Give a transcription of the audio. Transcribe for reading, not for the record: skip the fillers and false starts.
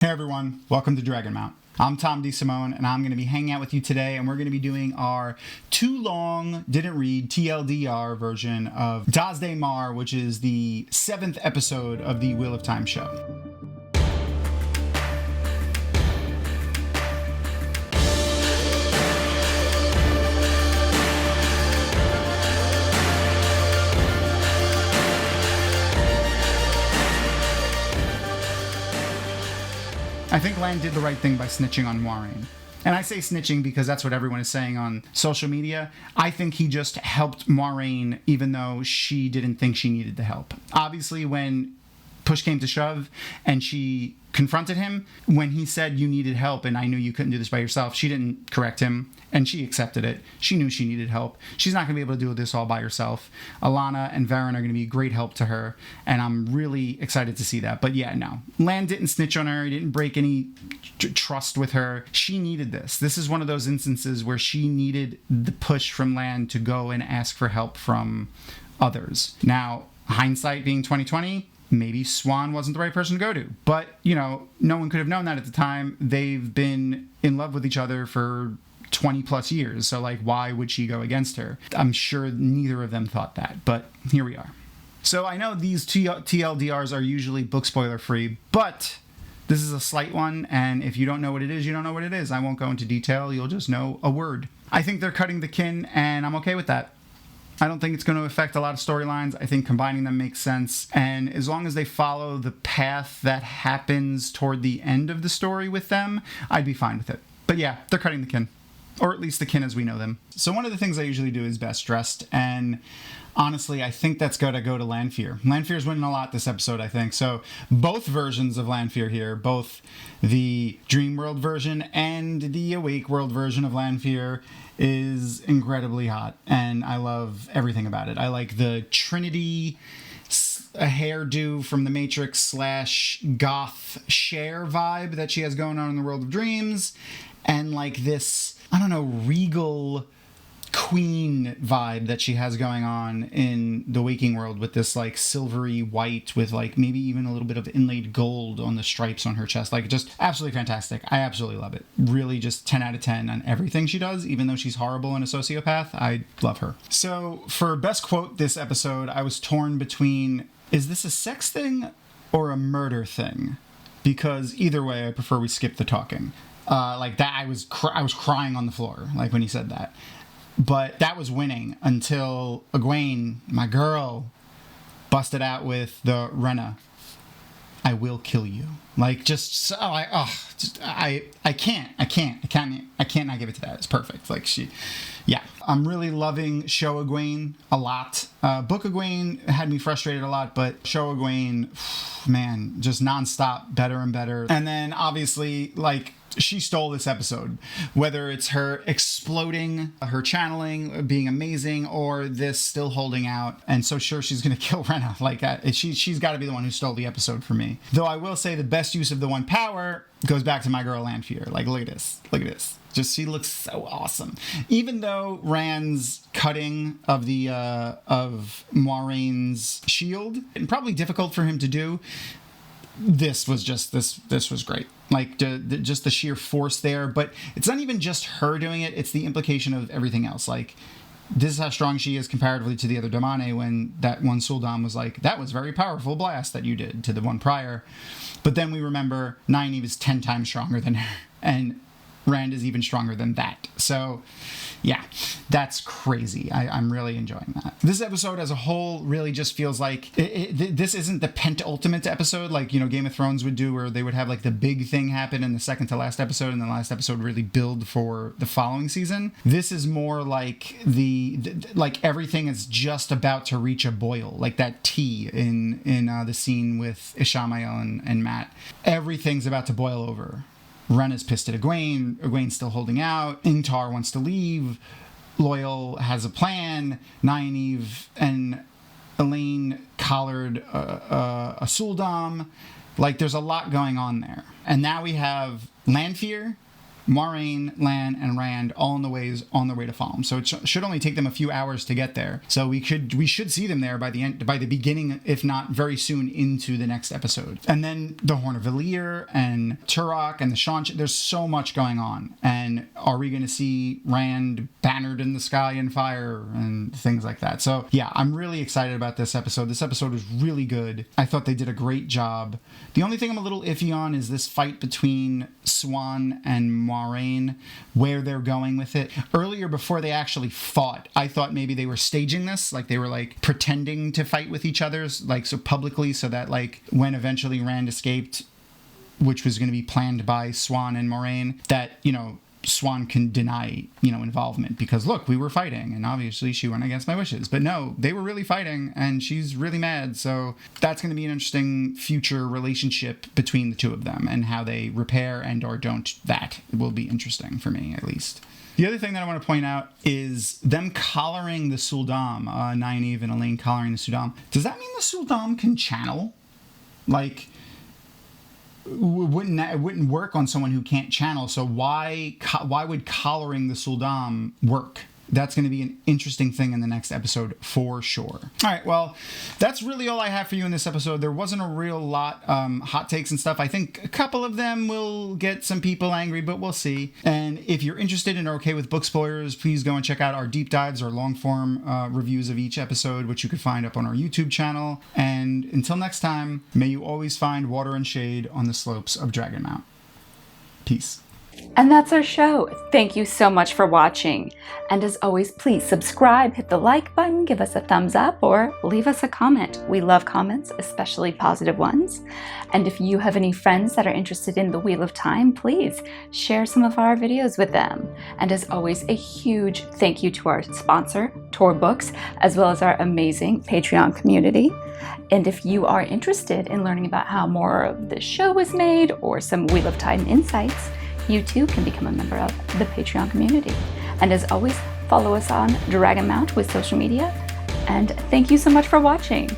Hey everyone, welcome to Dragonmount. I'm Thom DeSimone, and I'm going to be hanging out with you today, and we're going to be doing our too long, didn't read TLDR version of Das de Mar, which is the 7th episode of the Wheel of Time show. I think Lan did the right thing by snitching on Maureen. And I say snitching because that's what everyone is saying on social media. I think he just helped Maureen even though she didn't think she needed the help. Obviously, when push came to shove and she confronted him, when he said you needed help and I knew you couldn't do this by yourself, she didn't correct him and she accepted it. She knew she needed help. She's not going to be able to do this all by herself. Alana and Varen are going to be a great help to her, and I'm really excited to see that. But yeah, no. Lan didn't snitch on her. He didn't break any trust with her. She needed this. This is one of those instances where she needed the push from Lan to go and ask for help from others. Now, hindsight being 2020, maybe Swan wasn't the right person to go to. But, you know, no one could have known that at the time. They've been in love with each other for 20 plus years. So, like, why would she go against her? I'm sure neither of them thought that, but here we are. So I know these TLDRs are usually book spoiler free, but this is a slight one. And if you don't know what it is, you don't know what it is. I won't go into detail. You'll just know a word. I think they're cutting the kin, and I'm okay with that. I don't think it's going to affect a lot of storylines. I think combining them makes sense. And as long as they follow the path that happens toward the end of the story with them, I'd be fine with it. But yeah, they're cutting the kin. Or at least the kin as we know them. So one of the things I usually do is best dressed. And honestly, I think that's got to go to Lanfear. Lanfear's winning a lot this episode, I think. So both versions of Lanfear here, both the Dream World version and the Awake World version of Lanfear, is incredibly hot. And I love everything about it. I like the Trinity a hairdo from the Matrix / goth Cher vibe that she has going on in the World of Dreams. And like this, I don't know, regal queen vibe that she has going on in the waking world with this like silvery white with like maybe even a little bit of inlaid gold on the stripes on her chest. Like just absolutely fantastic. I absolutely love it. Really just 10 out of 10 on everything she does, even though she's horrible and a sociopath. I love her. So for best quote this episode, I was torn between, is this a sex thing or a murder thing? Because either way, I prefer we skip the talking. Like that, I was crying on the floor, like when he said that. But that was winning until Egwene, my girl, busted out with the Rena, I will kill you. Like just I can't not give it to that. It's perfect. Like yeah. I'm really loving Show Egwene a lot. Book Egwene had me frustrated a lot, but Show Egwene, man, just nonstop, better and better. And then obviously, like, she stole this episode, whether it's her exploding, her channeling being amazing, or this still holding out and so sure she's gonna kill Rena. Like she's got to be the one who stole the episode for me. Though I will say the best use of the one power goes back to my girl Lanfear. Like look at this. Just she looks so awesome. Even though Rand's cutting of the of Maureen's shield, and probably difficult for him to do, this was great. Like just the sheer force there. But it's not even just her doing it, it's the implication of everything else. Like this is how strong she is comparatively to the other Damane, when that one Sul'dam was like, that was very powerful blast that you did to the one prior. But then we remember Nynaeve is 10 times stronger than her, and Rand is even stronger than that. So yeah, that's crazy. I'm really enjoying that. This episode as a whole really just feels like this isn't the penultimate episode like, you know, Game of Thrones would do, where they would have like the big thing happen in the second to last episode and the last episode really build for the following season. This is more like like everything is just about to reach a boil, like that tea in the scene with Ishamael and Matt. Everything's about to boil over. Rena's pissed at Egwene. Egwene's still holding out. Ingtar wants to leave. Loyal has a plan. Nynaeve and Elaine collared a Sul'dam. Like, there's a lot going on there. And now we have Lanfear Maureen, Lan, and Rand all on the way to Falm. So it should only take them a few hours to get there. So we should see them there by the beginning, if not very soon into the next episode. And then the Horn of Valir and Turok and the Sean. There's so much going on. And are we going to see Rand bannered in the sky in fire and things like that? So yeah, I'm really excited about this episode. This episode was really good. I thought they did a great job. The only thing I'm a little iffy on is this fight between Siuan and Maureen, where they're going with it. Earlier, before they actually fought, I thought maybe they were staging this, like they were like pretending to fight with each other, like so publicly, so that like when eventually Rand escaped, which was going to be planned by Siuan and Maureen, that, you know, Siuan can deny, you know, involvement because look, we were fighting and obviously she went against my wishes. But no, they were really fighting and she's really mad. So that's going to be an interesting future relationship between the two of them, and how they repair and or don't that will be interesting for me, at least. The other thing that I want to point out is them collaring the Suldam, Nynaeve and Elaine collaring the Suldam. Does that mean the Suldam can channel? Like, it wouldn't work on someone who can't channel. So why would collaring the Suldam work? That's going to be an interesting thing in the next episode for sure. All right, well, that's really all I have for you in this episode. There wasn't a real lot hot takes and stuff. I think a couple of them will get some people angry, but we'll see. And if you're interested and are okay with book spoilers, please go and check out our deep dives or long form reviews of each episode, which you can find up on our YouTube channel. And until next time, may you always find water and shade on the slopes of Dragonmount. Peace. And that's our show. Thank you so much for watching. And as always, please subscribe, hit the like button, give us a thumbs up, or leave us a comment. We love comments, especially positive ones. And if you have any friends that are interested in the Wheel of Time, please share some of our videos with them. And as always, a huge thank you to our sponsor, Tor Books, as well as our amazing Patreon community. And if you are interested in learning about how more of the show is made or some Wheel of Time insights, you too can become a member of the Patreon community. And as always, follow us on Dragonmount with social media. And thank you so much for watching.